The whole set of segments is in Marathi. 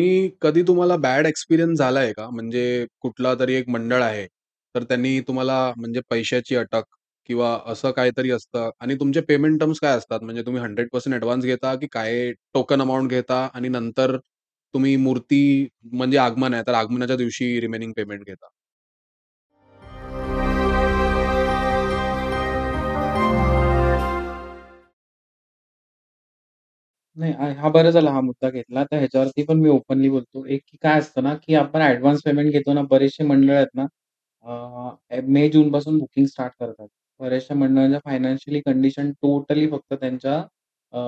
आणि कधी तुम्हाला बॅड एक्सपिरियन्स झालाय का? म्हणजे कुठला तरी एक मंडळ आहे, तर त्यांनी तुम्हाला म्हणजे पैशाची अटक किंवा असं काहीतरी असतं आणि तुमचे पेमेंट टर्म्स काय असतात? म्हणजे तुम्ही 100% ॲडव्हान्स घेता की काय टोकन अमाउंट घेता आणि नंतर तुम्ही मूर्ती म्हणजे आगमन आहे, तर आगमनाच्या दिवशी रिमेनिंग पेमेंट घेता? नाही, हा बरं झाला हा मुद्दा घेतला. तर ह्याच्यावरती पण मी ओपनली बोलतो. एक की काय असतं ना, की आपण ॲडव्हान्स पेमेंट घेतो ना, बरेचसे मंडळ आहेत ना, मे, जूनपासून बुकिंग स्टार्ट करतात. बऱ्याचशा मंडळांच्या फायनान्शियली कंडिशन टोटली फक्त त्यांच्या अ,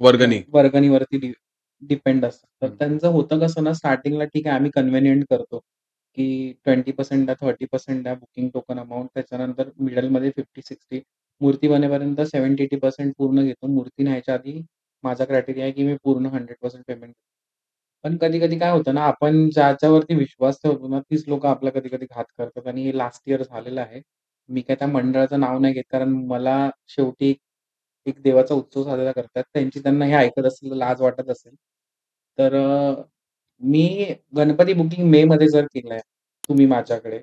वर्गणी. वर्गणीवरती डिपेंड असतं. तर हं. त्यांचं होतं कसं ना, स्टार्टिंगला ठीक आहे, आम्ही कन्व्हिनियंट करतो, की 20% द्या, 30% द्या बुकिंग टोकन अमाउंट. त्याच्यानंतर मिडलमध्ये 50-60 मूर्ती बनेपर्यंत 70-80% पूर्ण घेतो. मूर्ती न्यायच्या आधी माझा क्रायटेरिया आहे, की मी पूर्ण 100% पेमेंट पण कधी-कधी काय होतं ना, आपण ज्याच्यावरती विश्वास ठेवतो ना, तीच लोकं आपला कधी-कधी घात करतात आणि हे लास्ट इयर झालेलं आहे. मी काय त्या मंडळाचं नाव नाही घेत, कारण मला शेवटी एक देवाचा उत्सव साजरा करतात. त्यांची त्यांना हे ऐकत असेल तर लाज वाटत असेल. तर मी गणपती बुकिंग मेमध्ये जर केलंय तुम्ही माझ्याकडे,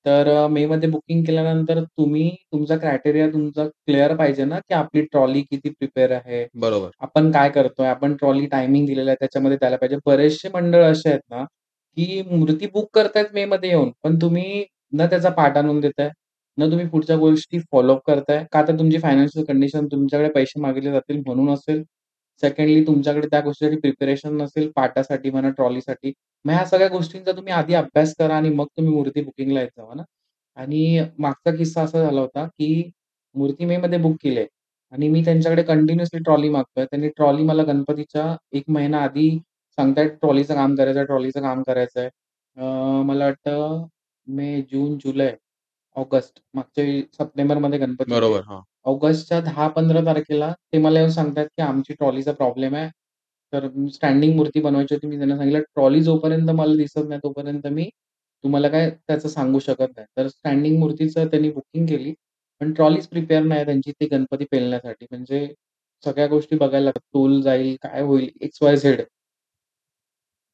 तर मेमध्ये बुकिंग केल्यानंतर तुम्ही तुमचा क्रायटेरिया तुमचा क्लिअर पाहिजे ना, की आपली ट्रॉली किती प्रिपेअर आहे. बरोबर. आपण काय करतोय? आपण ट्रॉली टायमिंग दिलेला आहे त्याच्यामध्ये द्यायला पाहिजे. बरेचसे मंडळ असे आहेत ना, की मूर्ती बुक करतायत मेमध्ये येऊन, पण तुम्ही न त्याचा पाठ आणून देताय, न तुम्ही पुढच्या गोष्टी फॉलोअप करताय. का तर तुमची फायनान्शियल कंडिशन तुमच्याकडे पैसे मागितले जातील म्हणून असेल. सेकंडली तुमच्याकडे त्या गोष्टीसाठी प्रिपरेशन नसेल, पाटासाठी म्हणा, ट्रॉलीसाठी. मग ह्या सगळ्या गोष्टींचा तुम्ही आधी अभ्यास करा आणि मग तुम्ही मूर्ती बुकिंगला येत जावा ना. आणि मागचा किस्सा असा झाला होता, की मूर्ती मेमध्ये बुक केली आहे आणि मी त्यांच्याकडे कंटिन्युअसली ट्रॉली मागतोय. त्यांनी ट्रॉली मला गणपतीच्या 1 महिना आधी सांगतायत ट्रॉलीचं काम करायचंय, ट्रॉलीचं काम करायचंय. मला वाटतं मे, जून, जुलै, ऑगस्ट मागच्या वेळी सप्टेंबरमध्ये गणपती होते. बरोबर. हां. ऑगस्टच्या 10-15 तारखेला ते मला येऊन सांगतायत, की आमची ट्रॉलीचा प्रॉब्लेम आहे. तर स्टँडिंग मूर्ती बनवायची होती. मी त्यांना सांगितलं, "ट्रॉली जोपर्यंत मला दिसत नाही, तोपर्यंत मी तुम्हाला काय त्याचं सांगू शकत नाही." तर स्टँडिंग मूर्तीचं त्यांनी बुकिंग केली. पण ट्रॉलीच प्रिपेअर नाही त्यांची ते गणपती पेलण्यासाठी. म्हणजे सगळ्या गोष्टी बघायला लागतात. तोल जाईल, काय होईल, एक्स-वाय-झेड.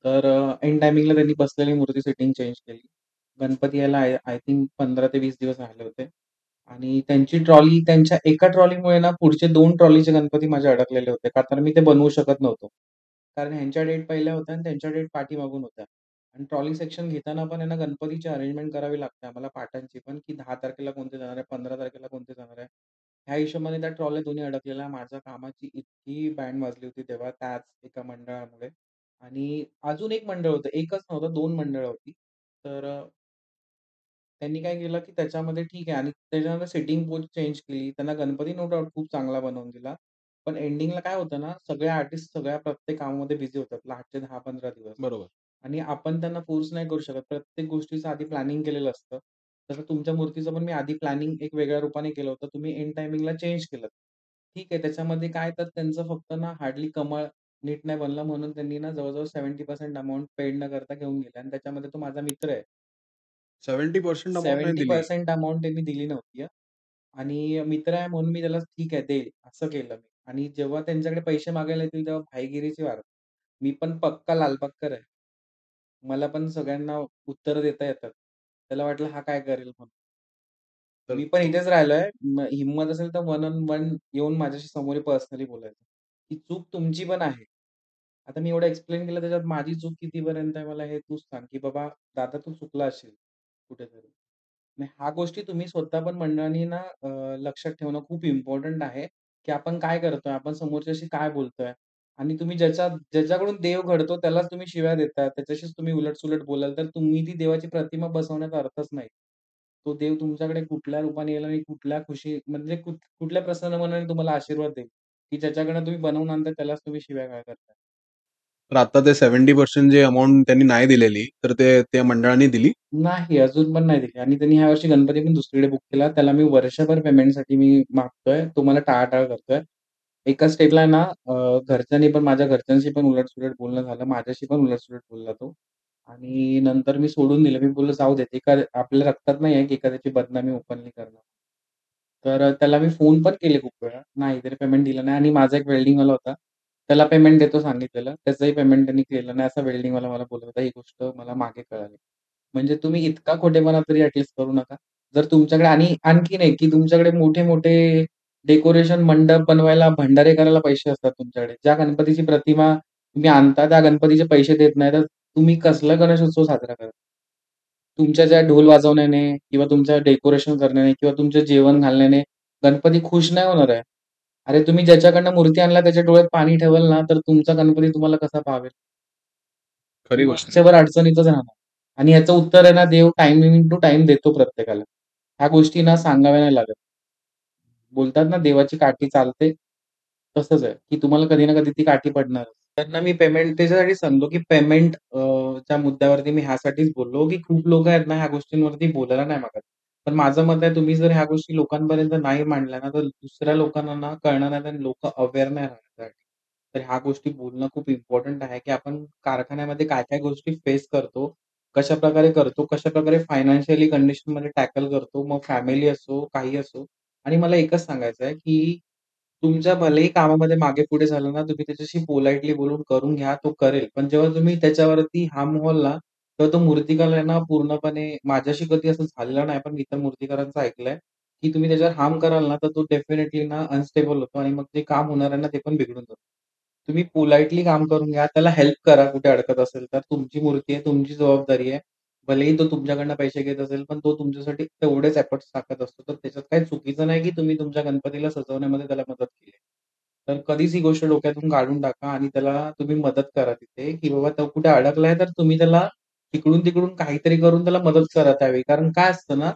तर ऐन टायमिंगला त्यांनी बसलेली मूर्ती सेटिंग चेंज केली. गणपती यायला आय थिंक 15 ते 20 दिवस राहिले होते. आणि त्यांची ट्रॉली त्यांच्या एका ट्रॉलीमुळे ना पुढचे 2 ट्रॉलीचे गणपती माझे अडकलेले होते. का तर मी ते बनवू शकत नव्हतो. कारण ह्यांच्या डेट पहिल्या होत्या आणि त्यांच्या डेट पाठीमागून होत्या. आणि ट्रॉली सेक्शन घेताना पण आहे गणपतीची अरेंजमेंट करावी लागते आम्हाला पाटांची पण, की 10 तारखेला कोणते जाणार आहे, 15 तारखेला कोणते जाणार आहे. ह्या हिशोबाने त्या ट्रॉल्या दोन्ही अडकलेल्या. माझ्या कामाची इतकी बँड वाजली होती तेव्हा त्याच एका मंडळामुळे. आणि अजून एक मंडळ होतं. एकच नव्हतं, 2 मंडळं होती. तर त्यांनी काय केलं, की त्याच्यामध्ये ठीक आहे आणि त्याच्यानंतर सेटिंग पोच चेंज केली. त्यांना गणपती नो डाउट खूप चांगला बनवून दिला. पण एंडिंगला काय होतं ना, सगळे आर्टिस्ट सगळ्या प्रत्येक कामामध्ये बिझी होतात लास्टचे 10-15 दिवस. बरोबर. आणि आपण त्यांना फोर्स नाही करू शकत. प्रत्येक गोष्टीचं आधी प्लॅनिंग केलेलं असतं. तसं तुमच्या मूर्तीचं पण मी आधी प्लॅनिंग एक वेगळ्या रूपाने केलं होतं. तुम्ही एंड टायमिंगला चेंज केलंत. ठीक आहे, त्याच्यामध्ये काय तर त्यांचं फक्त ना हार्डली कमळ नीट नाही बनलं म्हणून त्यांनी ना जवळ-जवळ 70% अमाउंट पेड न करता घेऊन गेले आणि त्याच्यामध्ये तो माझा मित्र आहे. 70% अमाउंट नाही दिली. 70% अमाउंट त्यांनी दिली नव्हती हां. आणि मित्र आहे म्हणून मी त्याला ठीक आहे देईल, असं केलं मी. आणि जेव्हा त्यांच्याकडे पैसे मागायला येतील तेव्हा भाईगिरीची वार. मी पण पक्का लालबागकर आहे. मला पण सगळ्यांना उत्तरं देता येतात. त्याला वाटलं हा काय करेल म्हणून. तर मी पण तू इथेच राहिलोय. हिम्मत असेल तर वन ऑन वन येऊन माझ्याशी समोर पर्सनली बोलायचं. ही चूक तुमची पण आहे. आता मी एवढं एक्सप्लेन केलं त्याच्यात माझी चूक कितीपर्यंत आहे मला हे तूच सांग, की बाबा दादा तू चुकला असशील कुठेतरी. नाही, ह्या गोष्टी तुम्ही स्वतः पण मंडळांनी ना लक्षात ठेवणं खूप इम्पोर्टंट आहे, की आपण काय करतोय? आपण समोरच्याशी काय बोलतोय? आणि तुम्ही ज्याच्याकडून देव घडतो त्यालाच तुम्ही शिव्या देताय, त्याच्याशीच तुम्ही उलट-सुलट बोलाल, तर तुम्ही ती देवाची प्रतिमा बसवण्याचा अर्थच नाही. तो देव तुमच्याकडे कुठल्या रूपाने येईल आणि कुठल्या खुशी म्हणजे कुठल्या प्रसन्न मनाने तुम्हाला आशीर्वाद देईल, की ज्याच्याकडनं तुम्ही बनवून आणताय त्यालाच तुम्ही शिव्या का करताय? तर आता ते 70% जे अमाउंट त्यांनी नाही दिलेली, तर ते त्या मंडळाने दिली? नाही, अजून पण नाही दिली आणि त्यांनी ह्या वर्षी गणपती पण दुसरीकडे बुक केला. त्याला मी वर्षभर पेमेंटसाठी मी मागतोय. तो मला टाळाटाळ करतोय. एका स्टेपला आहे ना घरच्यांनी पण माझ्या घरच्यांशी पण उलट-सुलट बोलणं झालं. माझ्याशी पण उलट-सुलट बोलला तो आणि नंतर मी सोडून दिलं. मी बोललो, "जाऊ देत." आपल्या रक्तात नाही आहे, की एखाद्याची बदनामी ओपनली करणं. तर त्याला मी फोन पण केले खूप वेळा. नाही, त्याने पेमेंट दिलं नाही आणि माझा एक वेल्डिंगवाला होता. त्याला पेमेंट देतो सांगितलेलं. त्याचंही पेमेंट त्यांनी केलं नाही असं वेल्डिंगवाला मला बोलत होता. ही गोष्ट मला मागे कळाली. म्हणजे तुम्ही इतका खोटेपणा तरी ॲटलीस्ट करू नका. जर तुमच्याकडे आणि आणखीन एक, की तुमच्याकडे मोठे-मोठे डेकोरेशन मंडप बनवायला, भंडारे करायला पैसे असतात तुमच्याकडे. ज्या गणपतीची प्रतिमा तुम्ही आणता, त्या गणपतीचे पैसे देत नाही, तर तुम्ही कसला गणेशोत्सव साजरा करता? तुमच्या ज्या ढोल वाजवण्याने किंवा तुमच्या डेकोरेशन करण्याने किंवा तुमचं जेवण घालण्याने गणपती खुश नाही होणार आहे. अरे तुम्ही ज्याच्याकडनं मूर्ती आणला त्याच्या डोळ्यात पाणी ठेवाल ना, तर तुमचा गणपती तुम्हाला कसा पावेल? खरी तुम्ही गोष्ट आहे. वर्षभर अडचणीतच राहणार. आणि ह्याचं उत्तर आहे ना, देव टाईमिंग टू टाईम देतो प्रत्येकाला. ह्या गोष्टी ना सांगाव्या नाही लागत. बोलतात ना, देवाची काठी चालते. तसंच आहे, की तुम्हाला कधी ना कधी ती काठी पडणारच. त्यांना मी पेमेंट त्याच्यासाठी सांगतो, की पेमेंट च्या मुद्द्यावरती मी ह्यासाठीच बोललो, की खूप लोकं आहेत ना, ह्या गोष्टींवरती बोलायला नाही मागत. पण माझं मत आहे, तुम्ही जर ह्या गोष्टी लोकांपर्यंत नाही मांडल्या ना, तर दुसऱ्या लोकांना ना कळणार नाहीत आणि लोकं अवेअर नाही राहणार त्यासाठी. तर ह्या गोष्टी बोलणं खूप इम्पोर्टंट आहे, की आपण कारखान्यामध्ये काय-काय गोष्टी फेस करतो, कशाप्रकारे करतो, कशाप्रकारे फायनान्शियली कंडिशनमध्ये टॅकल करतो. मग फॅमिली असो, काही असो. आणि मला एकच सांगायचं आहे, की तुमच्या भलेही कामामध्ये मागे-पुढे झालं ना, तुम्ही त्याच्याशी पोलाइटली बोलून करून घ्या, तो करेल. पण जेव्हा तुम्ही त्याच्यावरती हार्म व्हाल ना, तेव्हा तो मूर्तिकार आहे ना, पूर्णपणे माझ्याशी कधी असं झालेलं नाही, पण मी इतर मूर्तिकारांचं ऐकलंय, की तुम्ही त्याच्यावर हार्म कराल ना, तर तो डेफिनिटली ना अनस्टेबल होतो आणि मग जे काम होणार आहे ना, ते पण बिघडून जातं. तुम्ही पोलाइटली काम करून घ्या, त्याला हेल्प करा कुठे अडकत असेल तर. तुमची मूर्ती आहे, तुमची जबाबदारी आहे. भलेही तो तुमच्याकडनं पैसे घेत असेल, पण तो तुमच्यासाठी तेवढेच एफर्ट्स टाकत असतो. तर त्याच्यात काही चुकीचं नाही, की तुम्ही तुमच्या गणपतीला सजवण्यामध्ये त्याला मदत केली. तर कधीच ही गोष्ट डोक्यातून काढून टाका आणि त्याला तुम्ही मदत करा तिथे, की बाबा तो कुठे अडकलाय, तर तुम्ही त्याला इकडून-तिकडून काहीतरी करून त्याला मदत करा त्यावेळी. कारण काय असतं ना,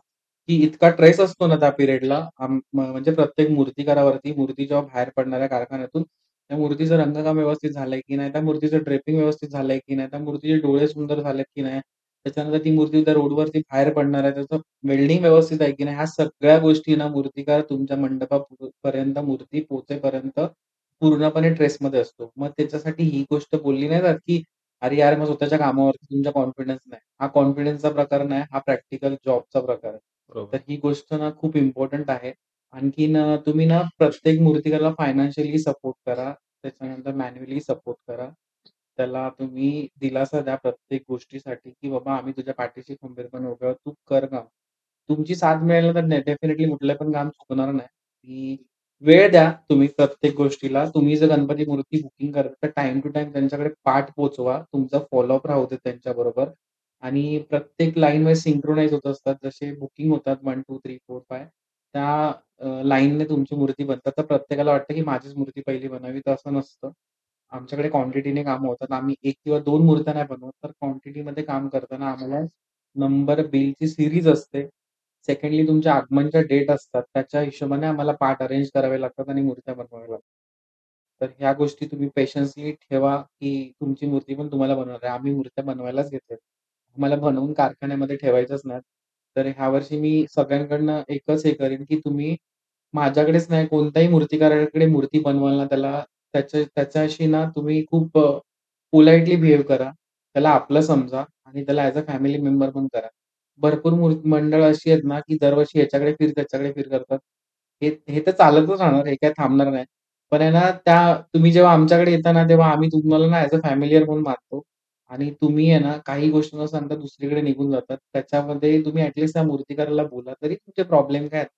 की इतका ट्रेस असतो ना त्या पिरियडला म्हणजे प्रत्येक मूर्तिकारावरती, मूर्ती जेव्हा बाहेर पडणाऱ्या कारखान्यातून, त्या मूर्तीचं रंगकाम व्यवस्थित झालंय की नाही, त्या मूर्तीचं ड्रेपिंग व्यवस्थित झालंय की नाही, त्या मूर्तीचे डोळे सुंदर झालेत की नाही, त्याच्यानंतर ती मूर्ती त्या रोडवरती बाहेर पडणार आहे, त्याचं वेल्डिंग व्यवस्थित आहे की नाही, ह्या सगळ्या गोष्टी ना मूर्तिकार तुमच्या मंडपापर्यंत मूर्ती पोहोचेपर्यंत पूर्णपणे ट्रेसमध्ये असतो. मग त्याच्यासाठी ही गोष्ट बोलली नाही जात, की "अरे यार, मग स्वतःच्या कामावरती तुमचा कॉन्फिडन्स नाही." हा कॉन्फिडन्सचा प्रकार नाही, हा प्रॅक्टिकल जॉबचा प्रकार आहे. तर बरोबर. ही गोष्ट ना खूप इम्पोर्टंट आहे. आणखीन तुम्ही ना प्रत्येक मूर्तिकाराला फायनान्शियली सपोर्ट करा. त्याच्यानंतर मॅन्युअली सपोर्ट करा. त्याला तुम्ही दिलासा द्या प्रत्येक गोष्टीसाठी, की "बाबा आम्ही तुझ्या पाठीशी खंबीरपणे उभे आहोत. तू कर काम." तुमची साथ मिळाली तर डेफिनिटली कुठलं पण काम चुकणार नाही. की वेळ द्या तुम्ही प्रत्येक गोष्टीला. तुम्ही जर गणपती मूर्ती बुकिंग करता तर टाईम टू टाईम त्यांच्याकडे पाठ पोहोचवा. तुमचा फॉलोअप राहू दे त्यांच्याबरोबर आणि प्रत्येक लाईन वाईज सिंक्रोनाइज होत असतात. जसे बुकिंग होतात 1, 2, 3, 4, 5 त्या लाईनने तुमची मूर्ती बनतात. तर प्रत्येकाला वाटतं की माझीच मूर्ती पहिली बनावी, तर असं नसतं. आमच्याकडे क्वांटिटीने कामं होतात. आम्ही 1 किंवा 2 मूर्त्या नाही बनवत, तर क्वांटिटीमध्ये काम करताना आम्हाला नंबर बिलची सीरीज असते. सेकंडली तुमच्या आगमनच्या डेट असतात. त्याच्या हिशोबाने आम्हाला पार्ट अरेंज करावे लागतात आणि मूर्त्या बनवाव्या लागतात. तर ह्या गोष्टी तुम्ही पेशन्सली ठेवा, की तुमची मूर्ती पण तुम्हाला बनवणार आहे. आम्ही मूर्त्या बनवायलाच घेतोय. आम्हाला बनवून कारखान्यामध्ये ठेवायचंच नाही. तर ह्या वर्षी मी सगळ्यांकडनं एकच हे करीन, की तुम्ही माझ्याकडेच नाही कोणत्याही मूर्तिकाराकडे मूर्ती बनवाल ना, त्याच्याशी ना तुम्ही खूप पोलाइटली बिहेव करा. त्याला आपलं समजा आणि त्याला ॲज अ फॅमिली मेंबर पण करा. भरपूर मंडळं अशी आहेत ना, की दरवर्षी याच्याकडे फिर, त्याच्याकडे फिर करतात. हे हे तर चालतच राहणार, हे काही थांबणार नाही. पण आहे ना, तुम्ही जेव्हा आमच्याकडे येता ना, तेव्हा आम्ही तुम्हाला ना ॲज अ फॅमिलियर म्हणून मानतो आणि तुम्ही आहे ना, काही गोष्टी न सांगता दुसरीकडे निघून जातात. त्याच्यामध्ये तुम्ही त्या मूर्तिकाराला बोला, तरी तुमचे प्रॉब्लेम काय आहेत?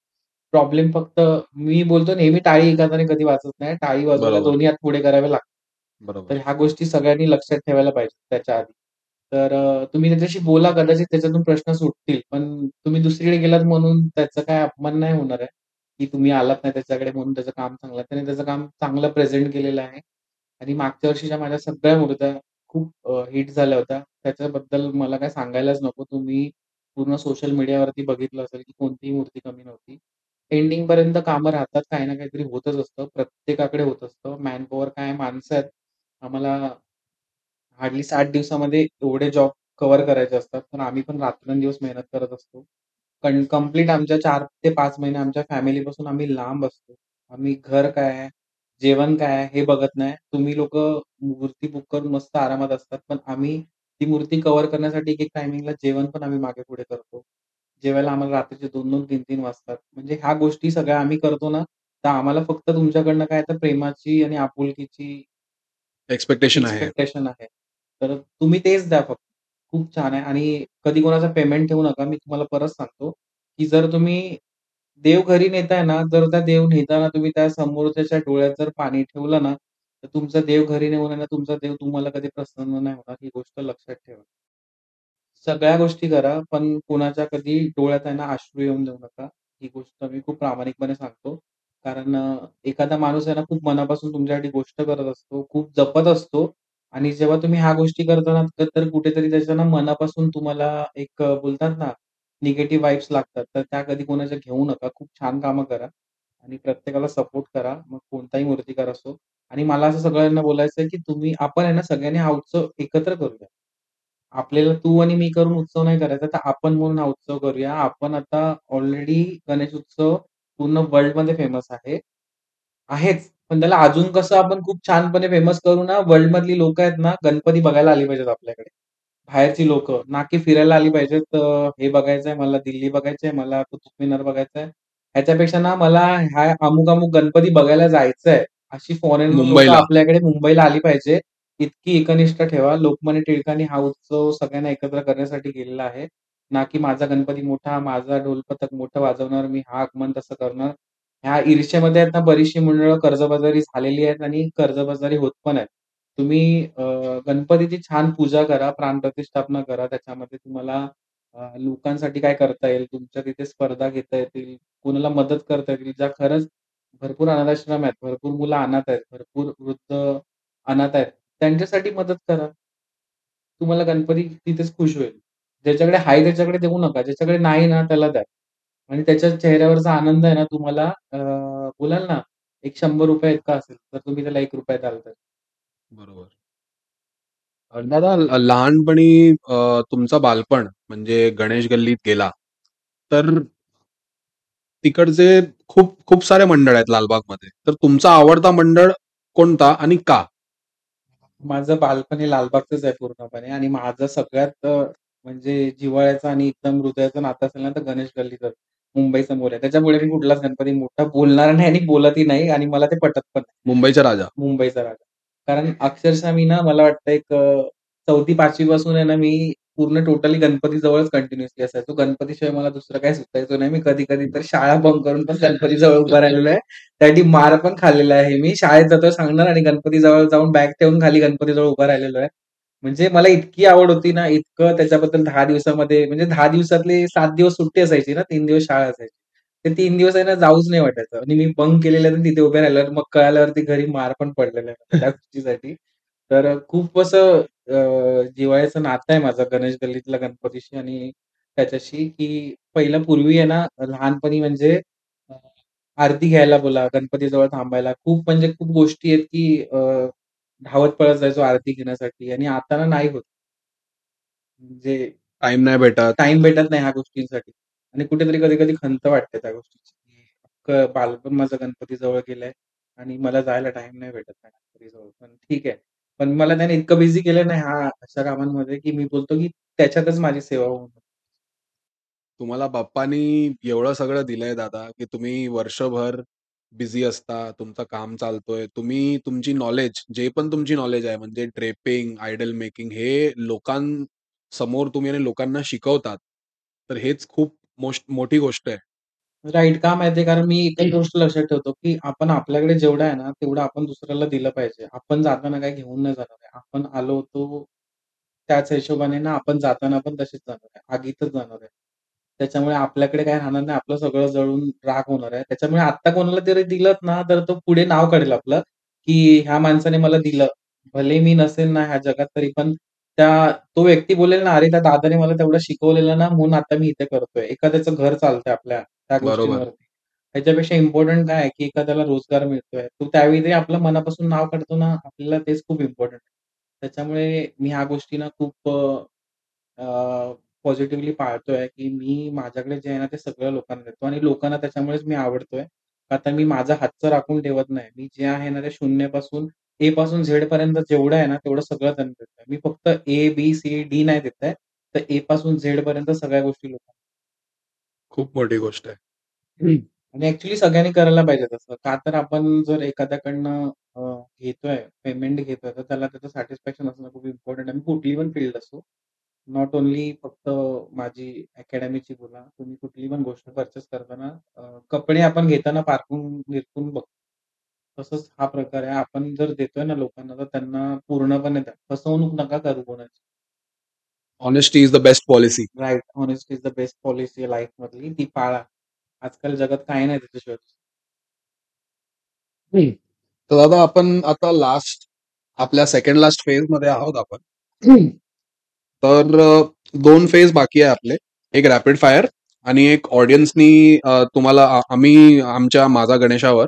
प्रॉब्लेम फक्त मी बोलतो नेहमी टाळी एका हाताने कधी वाजत नाही. टाळी वाजवायला बरोबर, दोन्ही हात पुढे करावे लागतात. तर बरोबर. ह्या गोष्टी सगळ्यांनी लक्षात ठेवायला पाहिजेत त्याच्या आधी. तर तुम्ही त्याच्याशी बोला कदाचित त्याच्यातून प्रश्न सुटतील. पण तुम्ही दुसरीकडे गेलात म्हणून त्याचा काही अपमान नाही होणार आहे, की तुम्ही आलात नाही त्याच्याकडे म्हणून त्याचं काम चांगलं आहे. त्याने त्याचं काम चांगलं प्रेझेंट केलेलं आहे आणि मागच्या वर्षीच्या माझ्या सगळ्या मूर्त्या खूप हिट झाल्या होत्या. त्याच्याबद्दल मला काय सांगायलाच नको. तुम्ही पूर्ण सोशल मीडियावरती बघितलं असेल, की कोणतीही मूर्ती कमी नव्हती. एंडिंगपर्यंत कामं राहतात. काही ना काहीतरी होतच असतं. प्रत्येकाकडे होत असतं. मॅनपॉवर काय माणसं आहेत. आम्हाला हार्डली 60 दिवसामध्ये एवढे जॉब कव्हर करायचे असतात. पण आम्ही पण रात्रंदिवस मेहनत करत असतो. कंप्लीट आमच्या 4 ते 5 महिने आमच्या फॅमिलीपासून आम्ही लांब असतो. आम्ही घर काय आहे, जेवण काय आहे हे बघत नाही. तुम्ही लोकं मूर्ती बुक करून मस्त आरामात असतात. पण आम्ही ती मूर्ती कव्हर करण्यासाठी एक-एक टायमिंगला जेवण पण आम्ही मागे-पुढे करतो. जेवायला आम्हाला रात्रीचे 2-2, 3-3 वाजतात. म्हणजे ह्या गोष्टी सगळ्या आम्ही करतो ना, तर आम्हाला फक्त तुमच्याकडनं काय तर प्रेमाची आणि आपुलकीची एक्स्पेक्टेशन आहे. एक्स्पेक्टेशन आहे. तर तुम्ही तेच द्या फक्त. खूप छान आहे आणि कधी कोणाचा पेमेंट ठेवू नका. मी तुम्हाला परत सांगतो, की जर तुम्ही देव घरी नेताय ना, जर त्या देव नेताना तुम्ही त्या समोरच्याच्या डोळ्यात जर पाणी ठेवलं ना, तर तुमचा देव घरी नेऊन आहे ना, तुमचा देव तुम्हाला कधी प्रसन्न नाही होणार. ही गोष्ट लक्षात ठेवा. सगळ्या गोष्टी करा, पण कोणाच्या कधी डोळ्यात आहे ना अश्रू येऊन देऊ नका. ही गोष्ट मी खूप प्रामाणिकपणे सांगतो. कारण एखादा माणूस आहे ना खूप मनापासून तुमच्यासाठी गोष्ट करत असतो, खूप जपत असतो आणि जेव्हा तुम्ही ह्या गोष्टी करता ना, तर कुठेतरी त्याच्या ना मनापासून तुम्हाला एक बोलतात ना, निगेटिव्ह वाइब्स लागतात. तर त्या कधी कोणाच्या घेऊ नका. खूप छान कामं करा आणि प्रत्येकाला सपोर्ट करा. मग कोणताही मूर्तिकार असो आणि मला असं सगळ्यांना बोलायचं आहे, की आपण आहे ना सगळ्यांनी हा उत्सव एकत्र करूया. आपल्याला तू आणि मी करून उत्सव नाही करायचा, तर आपण म्हणून हा उत्सव करूया. आपण आता ऑलरेडी गणेश उत्सव पूर्ण वर्ल्डमध्ये फेमस आहे. आहेच, पण त्याला अजून कसं आपण खूप छानपणे फेमस करू ना, वर्ल्डमधली लोकं आहेत ना, गणपती बघायला आली पाहिजेत आपल्याकडे. बाहेरची लोकं, ना की फिरायला आली पाहिजेत. हे बघायचंय मला, दिल्ली बघायचंय मला, कुतुब मिनार बघायचंय. ह्याच्यापेक्षा ना मला ह्या अमुक-अमुक गणपती बघायला जायचंय. अशी फॉरेन लोकं मुंबईला. आपल्याकडे मुंबईला आली पाहिजे. इतकी एकनिष्ठ ठेवा. लोकमान्य टिळकांनी हा उत्सव सगळ्यांना एकत्र करण्यासाठी केलेला आहे. ना की माझा गणपती मोठा, माझा ढोल पथक मोठं वाजवणार, मी हा आगमन तसं करणार. ह्या ईर्ष्येमध्ये आहेत ना बरीचशी मंडळं कर्जबाजारी झालेली आहेत आणि कर्जबाजारी होत पण आहेत. तुम्ही गणपतीची छान पूजा करा, प्राणप्रतिष्ठापना करा. त्याच्यामध्ये तुम्हाला लोकांसाठी काय करता येईल, तुमच्या तिथे स्पर्धा घेता येतील, कोणाला मदत करता येतील, ज्या खरंच भरपूर अनाथाश्रम आहेत, भरपूर मुलं अनाथ आहेत, भरपूर वृद्ध अनाथ आहेत. त्यांच्यासाठी मदत करा. तुम्हाला गणपती तिथेच खुश होईल. ज्याच्याकडे आहे त्याच्याकडे देऊ नका. ज्याच्याकडे नाही ना त्याला द्या. आणि त्याच्या चेहऱ्यावरचा आनंद आहे ना तुम्हाला बोलाल ना, एक ₹100 इतका असेल, तर तुम्ही त्याला ₹1 द्याल तर. बरोबर. दादा लहानपणी तुमचं बालपण म्हणजे गणेश गल्लीत गेला, तर तिकडचे खूप खूप सारे मंडळ आहेत लालबागमध्ये. तर तुमचा आवडता मंडळ कोणता आणि का? माझं बालपण हे लालबागचंच आहे पूर्णपणे आणि माझं सगळ्यात म्हणजे जिव्हाळ्याचं आणि एकदम हृदयाचं नातं असेल ना, तर गणेश गल्लीचं. मुंबईचा मोर आहे. त्याच्यामुळे मी कुठलाच गणपती मोठा बोलणार नाही आणि बोलतही नाही आणि मला ते पटत पण नाही. मुंबईचा राजा. मुंबईचा राजा. कारण अक्षरशः मी ना मला वाटतं एक 4थी-5वी पासून आहे ना मी पूर्ण टोटली गणपतीजवळच कंटिन्युअसली असायचो. गणपतीशिवाय मला दुसरं काही सुचायचं नाही. मी कधी-कधी तर शाळा बंक करून पण गणपतीजवळ उभा राहिलेलो आहे. त्यासाठी मार पण खाल्लेला आहे मी. शाळेत जातोय सांगणार आणि गणपतीजवळ जाऊन बॅग ठेवून खाली गणपतीजवळ उभा राहिलेलो आहे. म्हणजे मला इतकी आवड होती ना, इतकं त्याच्याबद्दल 10 दिवसामध्ये म्हणजे 10 दिवसातले 7 दिवस सुट्टी असायची ना, 3 दिवस शाळा असायची. ते 3 दिवस आहे ना जाऊच नाही वाटायचं आणि मी बंक केलेलं आहे तिथे उभे राहिल्यावर मग कळाल्यावरती घरी मार पण पडलेला आहे मला त्या गोष्टीसाठी. तर खूप असं जिव्हाळ्याचं नातं आहे माझं गणेश गल्लीतल्या गणपतीशी आणि त्याच्याशी, की पहिलं पूर्वी आहे ना लहानपणी म्हणजे अ, आरती घ्यायला बोला, गणपतीजवळ थांबायला खूप म्हणजे खूप गोष्टी आहेत, की धावत पळत जायचो आरती घेण्यासाठी आणि आता ना नाही होत. म्हणजे टाईम नाही भेटत. टाईम भेटत नाही ह्या गोष्टींसाठी आणि कुठेतरी कधी-कधी खंत वाटते त्या गोष्टीची, की अख्खं बालपण माझं गणपतीजवळ गेलंय आणि मला जायला टाईम नाही भेटत त्या गणपतीजवळ. पण ठीक आहे. पण मला त्याने इतकं बिझी केलं ना ह्या अशा कामांमध्ये, की मी बोलतो, की त्याच्यातच माझी सेवा होऊन जाते. तुम्हाला बाप्पानी एवढं सगळं दिलंय दादा, की तुम्ही वर्षभर बिझी असता, तुमचं काम चालतोय. तुम्ही तुमची नॉलेज, जे पण तुमची नॉलेज आहे म्हणजे ड्रेपिंग, आयडल मेकिंग हे लोकांसमोर तुम्ही आणि लोकांना शिकवतात. तर हेच खूप मोठी गोष्ट आहे. राइट. का माहिती आहे? कारण मी एकच गोष्ट लक्षात ठेवतो, की आपण आपल्याकडे जेवढं आहे ना, तेवढं आपण दुसऱ्याला दिलं पाहिजे. आपण जाताना काही घेऊन नाही जाणार आहे. आपण आलो होतो त्याच हिशोबाने ना आपण जाताना पण तसेच जाणार आहे. आगीतच जाणार आहे. त्याच्यामुळे आपल्याकडे काही राहणार नाही. आपलं सगळं जळून राख होणार आहे. त्याच्यामुळे आत्ता कोणाला तरी दिलत ना, तर तो पुढे नाव काढेल आपलं, की ह्या माणसाने मला दिलं. भले मी नसेल ना ह्या जगात तरी पण तो व्यक्ती बोलेल ना, "अरे, त्या दादाने मला तेवढं शिकवलेलं ना, म्हणून आता मी इथे करतोय." एखाद्याचं घर चालतंय आपल्या त्या बरोबर. गोष्टींवरती. ह्याच्यापेक्षा इम्पोर्टंट काय आहे, की एखाद्याला रोजगार मिळतोय. तो त्यावेळी ते आपलं मनापासून नाव काढतो ना, आपल्याला तेच खूप इम्पोर्टंट आहे. त्याच्यामुळे मी ह्या गोष्टींना खूप पॉझिटिव्हली पाळतोय, की मी माझ्याकडे जे आहे ना, ते सगळं लोकांना देतो आणि लोकांना त्याच्यामुळेच मी आवडतोय. आता मी माझं हातचं राखून ठेवत नाही. मी जे आहे ना, ते शून्यापासून ए पासून झेड पर्यंत जेवढं आहे ना, तेवढं सगळं त्यांना देतोय. मी फक्त ए, बी, सी, डी नाही देत आहे. तर ए पासून झेड पर्यंत सगळ्या गोष्टी लोकांना खूप मोठी गोष्ट आहे. हं. आणि ॲक्चुअली सगळ्यांनी करायला पाहिजे तसं. का तर आपण जर एखाद्याकडनं घेतोय, पेमेंट घेतोय, तर त्याला त्याचं सॅटिस्फॅक्शन असणं खूप इम्पोर्टंट आहे. मी कुठली पण फील्ड असो, नॉट ओन्ली फक्त माझी अकॅडमीची बोला, तुम्ही कुठली पण गोष्ट पर्चेस करताना कपडे आपण घेताना पारखून निरखून बघतो. तसंच हा प्रकार आहे. आपण जर देतोय ना लोकांना, तर त्यांना पूर्णपणे द्या. फसवणूक नका करू कोणाची. Honesty is the best policy. Right. Honesty is the best policy लाईफमधली. ती पाळा. आजकाल जगात काही नाही त्याच्याशिवाय. तर दादा आपण आता लास्ट आपल्या सेकंड लास्ट फेज मध्ये आहोत आपण. तर 2 फेज बाकी आहे आपले. एक रॅपिड फायर आणि एक ऑडियन्सनी तुम्हाला आम्ही आमच्या माझा गणेशावर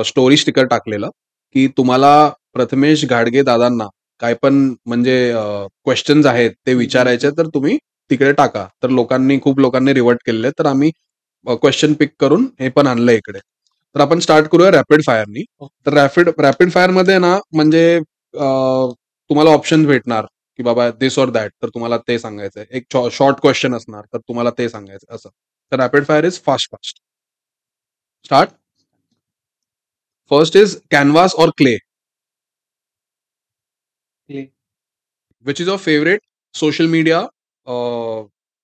स्टोरी स्टिकर टाकलेलं, की तुम्हाला प्रथमेश घाडगे दादांना काय पण म्हणजे क्वेश्चन्स आहेत ते हं, हं, विचारायचे हं. तर तुम्ही तिकडे टाका. तर खूप लोकांनी रिव्हर्ट केलेले. तर आम्ही क्वेश्चन पिक करून हे पण आणलं इकडे. तर आपण स्टार्ट करूया रॅपिड फायरनी. ओके. तर रॅपिड फायरमध्ये ना म्हणजे तुम्हाला ऑप्शन भेटणार, की बाबा दिस ऑर दॅट, तर तुम्हाला ते सांगायचंय. एक शॉर्ट क्वेश्चन असणार, तर तुम्हाला ते सांगायचं असं. तर rapid fire is fast fast. Start. First is canvas or clay. Click. Which is your favourite social media?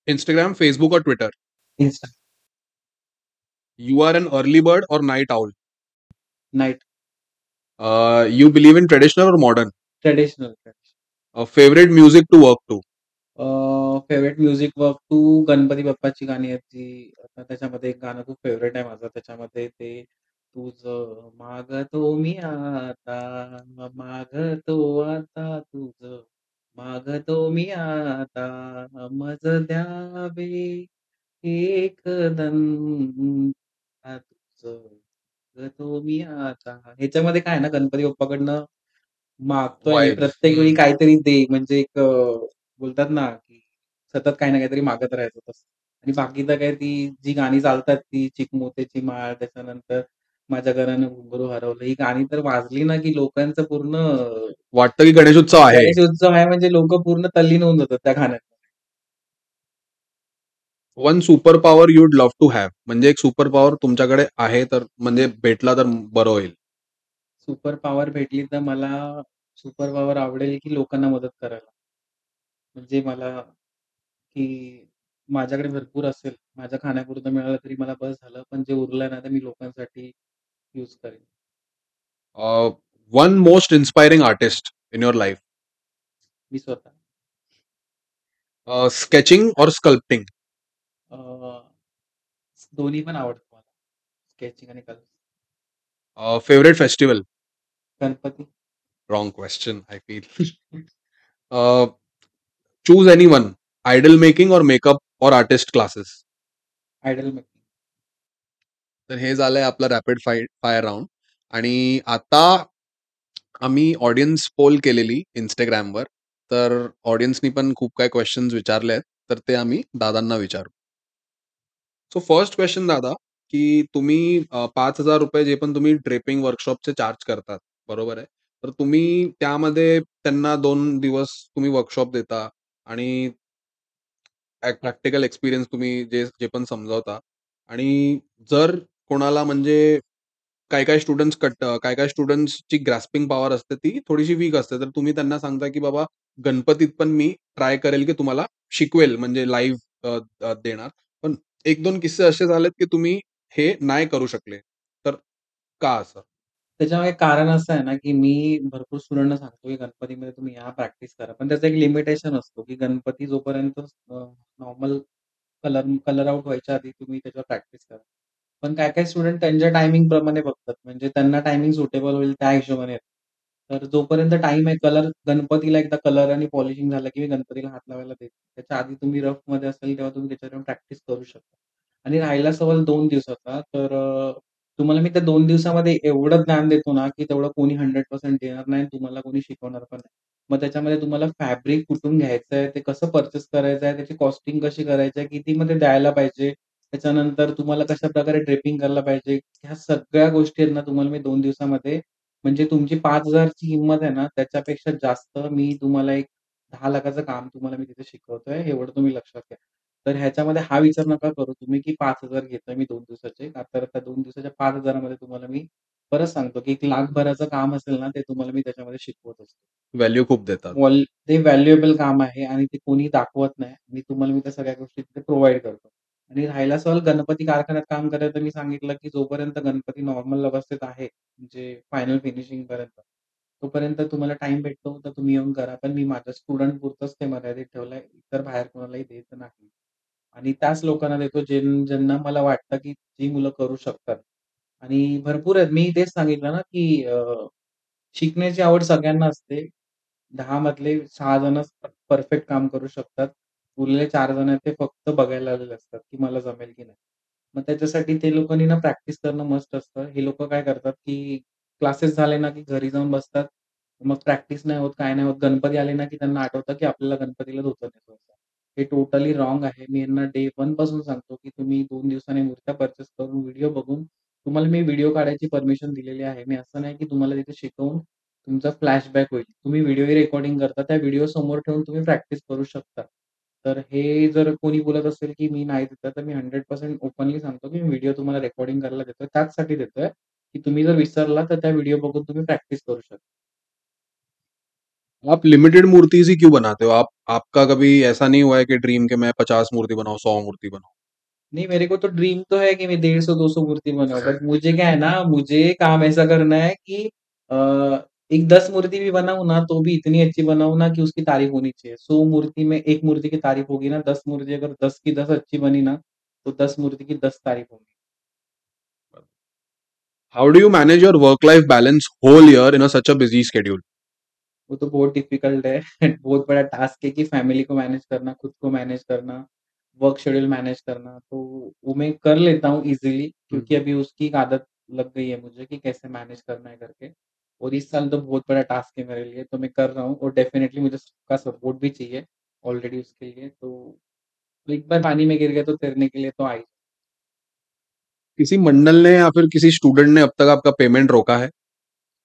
Instagram, Facebook or Twitter? Insta. You are an early bird or night owl? Night. You believe in traditional or modern? Traditional. Favourite music to work to? Favourite music work to Ganpati बाप्पाची गाणी आहेत जी आता त्याच्यामध्ये एक गाणं खूप फेव्हरेट आहे माझं. त्याच्यामध्ये ते तुझं मागतो मी आता, मागतो आता तुझं, मागतो मी आता, मज द्यावे एक तुझं, मागतो मी आता. ह्याच्यामध्ये काय आहे ना, गणपती बाप्पाकडनं मागतोय मी वाईब्स. प्रत्येक वेळी काहीतरी दे म्हणजे एक बोलतात ना, की सतत काही ना काहीतरी मागत राहायचं तसं. आणि बाकी तर काय ती जी गाणी चालतात ती चिकमोत्याची माळ, त्याच्यानंतर माझ्या घरानं घुंगरू हरवलं. ही गाणी तर वाजली ना, की लोकांचं पूर्ण वाटतं की गणेश उत्सव आहे. गणेश उत्सव आहे म्हणजे लोकं पूर्ण तल्लीन होऊन जातात त्या गाण्यात. One super power you'd love to have, म्हणजे एक सुपर पॉवर तुमच्याकडे आहे तर म्हणजे भेटला तर बरं होईल. सुपर पॉवर भेटली तर मला सुपर पॉवर आवडेल, की लोकांना मदत करायला. म्हणजे मला की माझ्याकडे भरपूर असेल, माझ्या खाण्यापुरतं मिळालं तरी मला बस झालं. पण जे उरलं ना, ते मी लोकांसाठी यूज करेन. One most inspiring artist in your life? मी स्वतः. स्केचिंग और स्कल्प्टिंग? अ, दोन्ही पण आवडतं मला. स्केचिंग आणि colour. Favourite festival? Ganpati. Wrong question I feel. Choose any one, idol making और मेकअप और आर्टिस्ट क्लासेस? Idol making. तर हे झालंय आपलं रॅपिड फायर राऊंड. आणि आता आम्ही ऑडियन्स पोल केलेली Instagramवर. तर ऑडियन्सनी पण खूप काही क्वेश्चन्स विचारले आहेत. तर ते आम्ही दादांना विचारू. सो फर्स्ट क्वेश्चन दादा, की तुम्ही ₹5,000 जे पण तुम्ही ड्रेपिंग वर्कशॉपचे चार्ज करतात, बरोबर आहे. तर तुम्ही त्यामध्ये त्यांना 2 दिवस तुम्ही वर्कशॉप देता आणि प्रॅक्टिकल एक्सपिरियन्स तुम्ही जे जे पण समजावता. आणि जर कोणाला म्हणजे काही काही स्टुडंट्सची ग्रास्पिंग पॉवर असते ती थोडीशी वीक असते. तर तुम्ही त्यांना सांगता, की बाबा गणपतीत पण मी ट्राय करेल, की तुम्हाला शिकवेल म्हणजे लाईव्ह देणार. पण 1-2 किस्से असे झालेत, की तुम्ही हे नाही करू शकले. तर का असं? त्याच्यामागे कारण असं आहे ना, की मी भरपूर स्टुडंटना सांगतो, की गणपतीमध्ये तुम्ही या प्रॅक्टिस करा. पण त्याचं एक लिमिटेशन असतो, की गणपती जोपर्यंत नॉर्मल कलर आउट व्हायच्या आधी तुम्ही त्याच्यावर प्रॅक्टिस करा. पण काही-काही स्टुडंट त्यांच्या टायमिंग प्रमाणे बघतात. म्हणजे त्यांना टायमिंग सुटेबल होईल त्या हिशोबाने येतात. तर जोपर्यंत टाईम आहे गणपतीला एकदा कलर आणि पॉलिशिंग झालं, की मी गणपतीला हात लावायला देतो. त्याच्या आधी तुम्ही रफमध्ये असेल तेव्हा तुम्ही त्याच्यावर प्रॅक्टिस करू शकता. आणि राहिला सवाल 2 दिवसाचा तर तुम्हाला मी त्या 2 दिवसामध्ये एवढं ज्ञान देतो ना, की तेवढं कोणी 100% देणार नाही. तुम्हाला कोणी शिकवणार पण नाही. मग त्याच्यामध्ये तुम्हाला फॅब्रिक कुठून घ्यायचंय, ते कसं पर्चेस करायचं आहे, त्याची कॉस्टिंग कशी करायची आहे, कितीमध्ये द्यायला पाहिजे, त्याच्यानंतर तुम्हाला कशाप्रकारे ड्रेपिंग करायला पाहिजे, ह्या सगळ्या गोष्टी आहेत ना, तुम्हाला मी 2 दिवसामध्ये म्हणजे तुमची 5,000 ची किंमत आहे ना, त्याच्यापेक्षा जास्त मी तुम्हाला एक 10,00,000चं काम तुम्हाला मी तिथे शिकवतोय, एवढं तुम्ही लक्षात घ्या. तर ह्याच्यामध्ये हा विचार नका करू तुम्ही, की 5,000 घेतोय मी 2 दिवसाचे. का तर त्या 2 दिवसाच्या 5,000 मध्ये तुम्हाला मी परत सांगतो, की 1,00,000 भराचं काम असेल ना, ते तुम्हाला मी त्याच्यामध्ये शिकवत असतो. व्हॅल्यू खूप देतात. ते व्हॅल्युएबल काम आहे आणि ते कोणी दाखवत नाही आणि तुम्हाला मी त्या सगळ्या गोष्टी तिथे प्रोव्हाईड करतो. आणि राहिला सवाल गणपती कारखान्यात काम करायचं मी सांगितलं, की जोपर्यंत गणपती नॉर्मल अवस्थेत आहे, म्हणजे फायनल फिनिशिंगपर्यंत, तोपर्यंत तुम्हाला टाईम भेटतो, तर तुम्ही येऊन करा. पण मी माझ्या स्टुडंट पुरतंच ते मर्यादित ठेवलंय. इतर बाहेर कोणालाही देत नाही. आणि त्याच लोकांना देतो ज्यांना मला वाटतं, की जी मुलं करू शकतात. आणि भरपूर आहेत. मी तेच सांगितलं ना, की शिकण्याची आवड सगळ्यांना असते. 10 मधले 6 जणच परफेक्ट काम करू शकतात. उरलेले 4 जण आहेत ते फक्त बघायला आलेले असतात, की मला जमेल की नाही. मग त्याच्यासाठी ते लोकांनी ना प्रॅक्टिस करणं मस्ट असतं. हे लोकं काय करतात, की क्लासेस झाले ना, की घरी जाऊन बसतात. मग प्रॅक्टिस नाही होत, काय नाही होत. गणपती आले ना, की त्यांना आठवतं, की आपल्याला गणपतीला धोतर नेसवायचं. हे टोटली रॉंग आहे. मी यांना डे 1 पासून सांगतो, की तुम्ही 2 दिवसांनी मूर्त्या पर्चेस करून व्हिडिओ बघून तुम्हाला मी व्हिडिओ काढायची परमिशन दिलेली आहे. मी असं नाही, की तुम्हाला तिथे शिकवून तुमचा फ्लॅशबॅक होईल. तुम्ही व्हिडिओही रेकॉर्डिंग करता. त्या व्हिडिओ समोर ठेवून तुम्ही प्रॅक्टिस करू शकता. तर हे जर कोणी बोलत असेल, की मी नाही देत तर मी 100% ओपनली सांगतो, की मी व्हिडिओ तुम्हाला रेकॉर्डिंग करायला देतोय. त्याचसाठी देतोय, की तुम्ही जर विसरला तर त्या व्हिडिओ बघून तुम्ही प्रॅक्टिस करू शकता. आप लिमिटेड मूर्तिज़ ही क्यों बनाते हो? आप आपका कभी ऐसा नहीं हुआ है कि ड्रीम के मैं 50 मूर्ति बनाऊँ, 100 मूर्ति बनाऊँ? नहीं, मेरे को तो ड्रीम तो है कि मैं 150-200 मूर्ति बनाऊँ, बट मुझे क्या है ना, मुझे काम ऐसा करना है कि एक 10 मूर्ति भी बनाऊँ ना, तो भी इतनी अच्छी बनाऊँ ना कि उसकी तारीफ़ होनी चाहिए। 100 मूर्ति में 1 मूर्ति की तारीफ़ होगी ना, 10 मूर्ति अगर 10 की 10 अच्छी बनी ना, तो 10 मूर्ति की 10 तारीफ़ होंगी। How do you manage your work-life balance whole year in a such a busy schedule? वो तो बहुत डिफ़िकल्ट है। बहुत बड़ा टास्क है कि फैमिली को मैनेज करना, खुद को मैनेज करना, वर्क शेड्यूल मैनेज करना। तो वो मैं कर लेता हूँ ईज़िली हुँ, क्योंकि अभी उसकी एक आदत लग गई है मुझे कि कैसे मैनेज करना है करके। और इस साल तो बहुत बड़ा टास्क है मेरे लिए, तो मैं कर रहा हूँ और डेफ़िनेटली मुझे सबका सपोर्ट भी चाहिए ऑलरेडी उसके लिए। तो एक बार पानी में गिर गए तो तैरने के लिए तो आ ही किसी मंडल ने या फिर किसी स्टूडेंट ने अब तक आपका पेमेंट रोका है?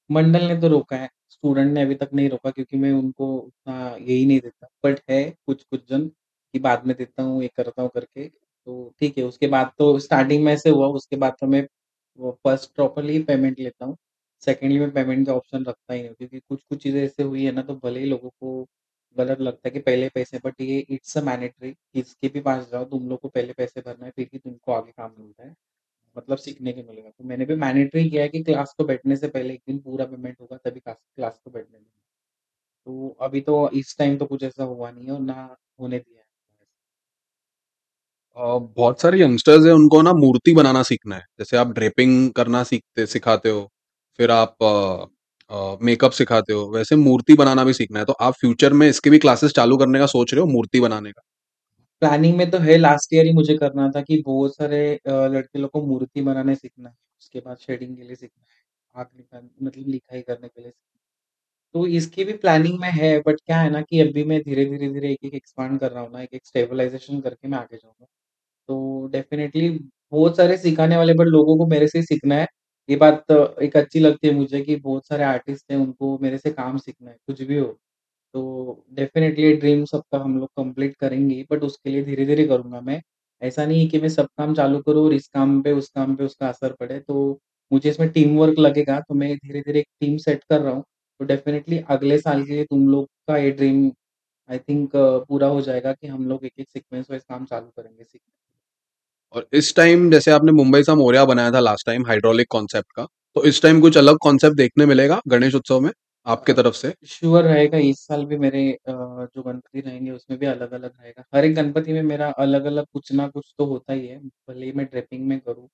मंडल ने तो रोका है, स्टूडेंट ने अभी तक नहीं रोका क्योंकि मैं उनको उतना यही नहीं देता। बट है कुछ-कुछ जन कि बाद में देता हूँ, ये करता हूँ करके, तो ठीक है। उसके बाद तो स्टार्टिंग में ऐसे हुआ, उसके बाद तो मैं वो फर्स्ट प्रॉपर्ली पेमेंट लेता हूँ। सेकंडली में पेमेंट का ऑप्शन रखता ही नहीं हूँ क्योंकि कुछ-कुछ चीज़ें ऐसे हुई है ना, तो भले ही लोगों को गलत लगता है कि पहले पैसे, बट ये इट्स अ मैंडेटरी, किसके भी पास जाओ तुम लोग को पहले पैसे भरना है, फिर ही तुमको आगे काम मिलता है। मतलब सीखने को मिलेगा। तो मैंने भी मैंडेटरी किया है कि क्लास को बैठने से पहले 1 दिन पूरा पेमेंट होगा तभी क्लास क्लास को बैठने देंगे। तो अभी तो इस टाइम तो कुछ ऐसा हुआ नहीं है और ना होने दिया है। बहुत सारे यंगस्टर्स हैं उनको ना मूर्ति बनाना सीखना है। जैसे आप ड्रेपिंग करना सिखाते हो, फिर आप मेकअप सिखाते हो, वैसे मूर्ति बनाना भी सीखना है। तो आप फ्यूचर में इसकी भी क्लासेस चालू करने का सोच रहे हो मूर्ति बनाने का? प्लानिंग में तो है, लास्ट ईयर ही मुझे करना था कि बहुत सारे लड़के लोग को मूर्ति बनाने सीखना है। उसके बाद शेडिंग के लिए सीखना है, आर्ट मतलब लिखाई करने के लिए सीखना है। तो इसकी भी प्लानिंग में है, बट क्या है ना कि अभी मैं धीरे-धीरे एक-एक एक्सपांड कर रहा हूँ ना, एक-एक स्टेबलाइज़ेशन करके मैं आगे जाऊँगा। तो डेफ़िनेटली बहुत सारे सिखाने वाले, बट लोगों को मेरे से ही सीखना है। ये बात एक अच्छी लगती है मुझे कि बहुत सारे आर्टिस्ट हैं, उनको मेरे से काम सीखना है, कुछ भी हो। तो डेफ़िनेटली ड्रीम सबका हम लोग कंप्लीट करेंगे, बट उसके लिए धीरे-धीरे करूँगा मैं। ऐसा नहीं है कि मैं सब काम चालू करूँ और इस काम पे, उस काम पे उसका असर पड़े। तो मुझे इसमें टीम वर्क लगेगा, तो मैं धीरे-धीरे एक टीम सेट कर रहा हूँ। तो डेफ़िनेटली अगले साल के लिए तुम लोग का ये ड्रीम आई थिंक पूरा हो जाएगा कि हम लोग एक-एक सीक्वेंस वाइज़ काम चालू करेंगे सीखने। और इस टाइम जैसे आपने मुंबई सा मोरिया बनाया था लास्ट टाइम हाइड्रोलिक कॉन्सेप्ट का, तो इस टाइम कुछ अलग कॉन्सेप्ट देखने मिलेगा गणेश उत्सव में आपके अ, तरफ से? श्योर रहेगा, इस साल भी मेरे जो गणपति रहेंगे उसमें भी अलग-अलग रहेगा। हर एक गणपति में मेरा अलग-अलग कुछ ना कुछ तो होता ही है। भले ही मैं ड्रेपिंग में करूँ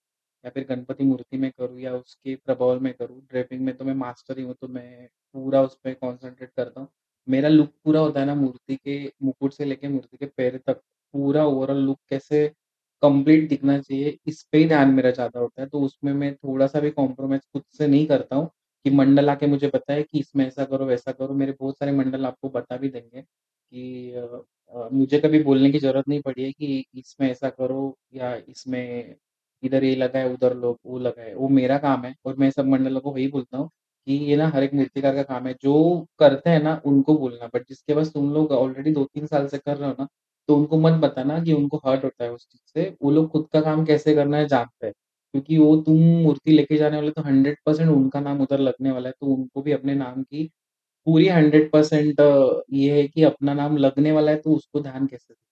या फिर गणपति मूर्ति में करूँ या उसके प्रभावल में करूँ। ड्रेपिंग में तो मैं मास्टर ही हूँ, तो मैं पूरा उस पे कॉन्संट्रेट करता हूँ। मेरा लुक पूरा होता है ना, मूर्ति के मुकुट से लेके मूर्ति के पैर तक, पूरा ओवरऑल लुक कैसे कंप्लीट दिखना चाहिए, इस पे ही ध्यान मेरा ज़्यादा होता है। तो उसमें मैं थोड़ा-सा भी कॉम्प्रोमाइज़ खुद से नहीं करता हूँ। कि मंडल आके मुझे बताए कि इसमें ऐसा करो, वैसा करो। मेरे बहुत सारे मंडल आपको बता भी देंगे कि मुझे कभी बोलने की ज़रूरत नहीं पड़ी है कि इसमें ऐसा करो या इसमें इधर ये लगा है, उधर लो वो लगा है। वो मेरा काम है और मैं सब मंडलों को वही बोलता हूँ कि ये ना हर एक मूर्तिकार का काम है। जो करते हैं ना उनको बोलना, बट जिसके पास तुम लोग ऑलरेडी 2-3 साल से कर रहे हो ना, तो उनको मत बताना कि उनको हर्ट होता है उस चीज़ से। वो लोग खुद का काम कैसे करना है जानते हैं। क्योंकि वो तुम मूर्ति लेके जाने वाले तो 100% उनका नाम उधर लगने वाला है, तो उनको भी अपने नाम की पूरी 100% ये है कि अपना नाम लगने वाला है, तो उसको ध्यान कैसे दें?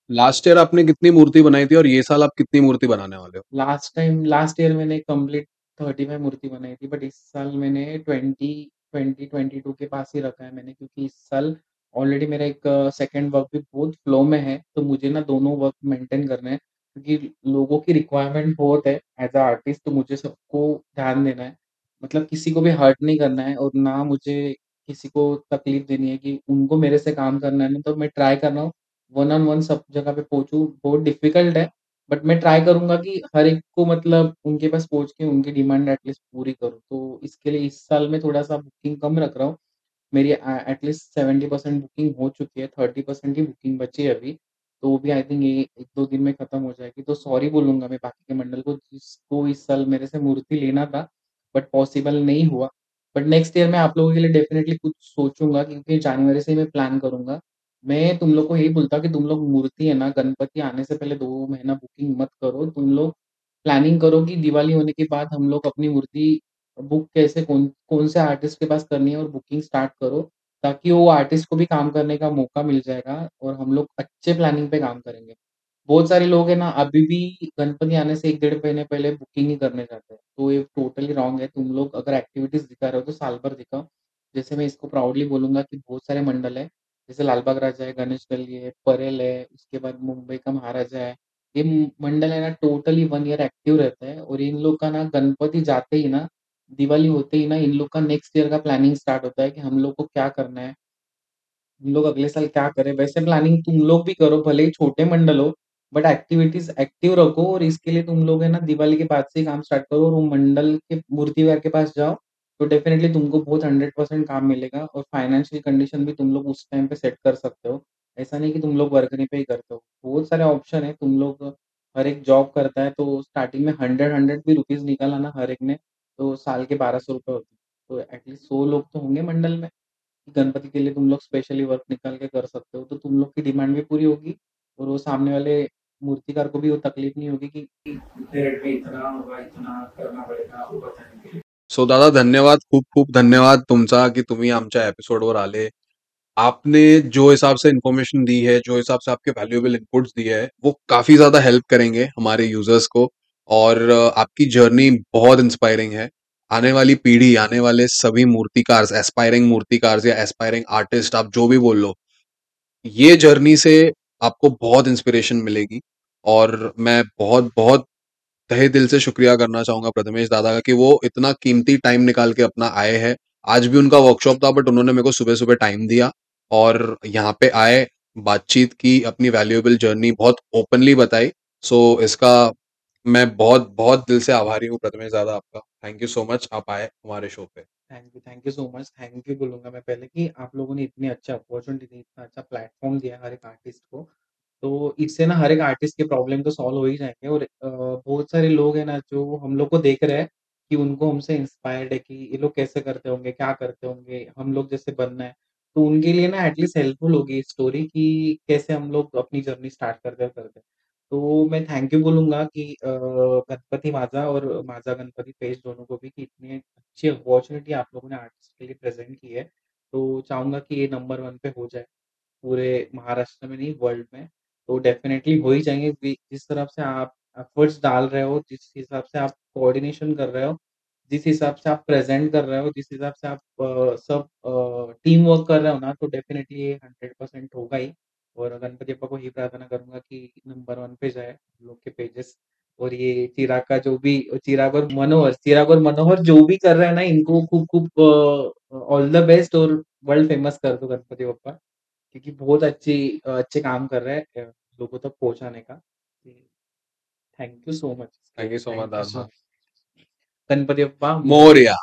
लास्ट ईयर आपने कितनी मूर्ति बनाई थी और ये साल आप कितनी मूर्ति बनाने वाले हो? लास्ट ईयर मैंने कंप्लीट 35 मूर्ति बनाई थी, बट इस साल मैंने 22 के पास ही रखा है मैंने, क्योंकि इस साल ऑलरेडी मेरा एक सेकंड वर्क भी बहुत फ्लो में है, तो मुझे ना दोनों वर्क मेंटेन करने हैं, क्योंकि लोगों की रिक्वायरमेंट बहुत है एज़ अ आर्टिस्ट, तो मुझे सबको ध्यान देना है। मतलब किसी को भी हर्ट नहीं करना है और ना मुझे किसी को तकलीफ देनी है कि उनको मेरे से काम करना है ना, तो मैं ट्राई कर रहा हूँ वन ऑन वन सब जगह पे पहुँचूँ। बहुत डिफ़िकल्ट है, बट मैं ट्राई करूँगा कि हर एक को मतलब उनके पास पहुँच के उनकी डिमांड एटलीस्ट पूरी करूँ। तो इसके लिए इस साल मैं थोड़ा-सा बुकिंग कम रख रहा हूँ। मेरी एटलीस्ट 70% बुकिंग हो चुकी है, 30% ही बुकिंग बची है अभी। तो वो भी आई थिंक ये 1-2 दिन में खत्म हो जाएगी। तो सॉरी बोलूँगा मैं बाकी के मंडल को जिसको इस साल मेरे से मूर्ति लेना था, बट पॉसिबल नहीं हुआ। बट नेक्स्ट ईयर मैं आप लोगों के लिए डेफ़िनिटली कुछ सोचूँगा, क्योंकि जनवरी से ही मैं प्लान करूँगा। मैं तुम लोग को यही बोलता कि तुम लोग मूर्ति है ना, गणपति आने से पहले 2 महीना बुकिंग मत करो। तुम लोग प्लानिंग करो कि दिवाली होने के बाद हम लोग अपनी मूर्ति बुक कैसे कौन से आर्टिस्ट के पास करनी है और बुकिंग स्टार्ट करो, ताकि वो आर्टिस्ट को भी काम करने का मौका मिल जाएगा और हम लोग अच्छे प्लानिंग पे काम करेंगे। बहुत सारे लोग हैं ना अभी भी गणपति आने से 1 डेढ़ महीने पहले बुकिंग ही करने जाते हैं। तो ये टोटली रॉन्ग है। तुम लोग अगर एक्टिविटीज़ दिखा रहे हो तो साल भर दिखाओ। जैसे मैं इसको प्राउडली बोलूँगा कि बहुत सारे मंडल हैं, जैसे लालबाग राजा है, गणेश गल्ली है, परेल है, उसके बाद मुंबई का महाराजा है। ये मंडल है ना टोटली 1 ईयर एक्टिव रहता है और इन लोग का ना गणपति जाते ही ना, दिवाली होते ही ना इन लोग का नेक्स्ट ईयर का प्लानिंग स्टार्ट होता है कि हम लोग को क्या करना है, हम लोग अगले साल क्या करें? वैसे प्लानिंग तुम लोग भी करो, भले ही छोटे मंडल हो, बट एक्टिविटीज़ एक्टिव रखो और इसके लिए तुम लोग है ना दिवाली के बाद से ही काम स्टार्ट करो और वो मंडल के मूर्तिकार के पास जाओ, तो डेफ़िनिटली तुमको बहुत 100% काम मिलेगा और फाइनेंशियल कंडीशन भी तुम लोग उस टाइम पे सेट कर सकते हो। ऐसा नहीं कि तुम लोग वर्गनी पे ही करते हो। बहुत सारे ऑप्शन है, तुम लोग हर एक जॉब करता है तो स्टार्टिंग में 100 भी रुपीज़ निकाला ना हर एक ने, तो साल के ₹1200 होते हैं। तो एटलीस्ट 100 लोग तो होंगे मंडल में। गणपति के लिए तुम लोग स्पेशली वर्क निकाल के कर सकते हो, तो तुम लोग की डिमांड भी पूरी होगी और वो सामने वाले मूर्तिकार को भी वो तकलीफ नहीं होगी कि इतने रेट में इतना होगा, इतना करना पडेगा वो बताने के लिए. सो दादा धन्यवाद, खूप खूप धन्यवाद तुमचा की तुम्ही आमच्या एपिसोडवर आले. आपने जो हिसाब से इन्फॉर्मेशन दी है, जो हिसाब से आपके वैल्यूएबल इनपुट्स दिए हैं, वो काफ़ी ज़्यादा हेल्प करेंगे हमारे यूज़र्स को और आपकी जर्नी बहुत इंस्पायरिंग है। आने वाली पीढ़ी, आने वाले सभी मूर्तिकार, एस्पायरिंग मूर्तिकार या एस्पायरिंग आर्टिस्ट आप जो भी बोल लो, ये जर्नी से आपको बहुत इंस्पिरेशन मिलेगी और मैं बहुत-बहुत तहे दिल से शुक्रिया करना चाहूँगा प्रथमेश दादा का कि वो इतना कीमती टाइम निकाल के अपना आए हैं। आज भी उनका वर्कशॉप था बट उन्होंने मेरे को सुबह-सुबह टाइम दिया और यहाँ पे आए, बातचीत की, अपनी वैल्यूएबल जर्नी बहुत ओपनली बताई। सो इसका मैं बहुत-बहुत दिल से आभारी हूँ प्रथमेश दादा आपका। थैंक यू सो मच आप आए हमारे show pay. Thank you so much. Thank you बोलूँगा मैं पहले कि आप लोगों ने इतनी अच्छा अपॉर्च्युनिटी दी, इतना अच्छा प्लेटफ़ॉर्म दिया हर एक आर्टिस्ट को। तो इससे ना हर एक आर्टिस्ट के प्रॉब्लम तो सॉल्व हो ही जाएँगे और बहुत सारे लोग हैं ना जो हम लोग को देख रहे हैं कि उनको हमसे इंस्पायर्ड है कि ये लोग कैसे करते होंगे, क्या करते होंगे, हम लोग जैसे बनना है। तो उनके लिए ना एटलीस्ट हेल्पफुल होगी ये स्टोरी कि कैसे हम लोग अपनी जर्नी स्टार्ट करते हैं। तो मैं थैंक यू बोलूँगा कि गणपति माझा और माझा गणपति पेज दोनों को भी कि इतनी अच्छी अपॉर्च्युनिटी आप लोगों ने आर्टिस्ट के लिए प्रेज़ेंट की है। तो चाहूँगा कि ये नंबर 1 पे हो जाए, पूरे महाराष्ट्र में नहीं वर्ल्ड में। तो डेफ़िनेटली हो ही जाएँगे जिस तरह से आप एफ़र्ट्स डाल रहे हो, जिस हिसाब से आप कोऑर्डिनेशन कर रहे हो, जिस हिसाब से आप प्रेज़ेंट कर रहे हो, जिस हिसाब से आप सब टीम वर्क कर रहे हो ना, तो डेफ़िनेटली ये 100% होगा ही। और गणपति बप्पा को यही प्रार्थना करूँगा कि नंबर 1 पे जाए हम लोग के पेजेस और ये चिराग और मनोहर जो भी कर रहे हैं ना, इनको खूब-खूब ऑल द बेस्ट और वर्ल्ड फेमस कर दो गणपति बप्पा। क्योंकि बहुत अच्छे काम कर रहे हैं लोगों तक पहुँचाने का। थैंक यू सो मच इसके थैंक लिए, you so much thank you so दादा। मच। गणपति बप्पा मोरया। मोरया।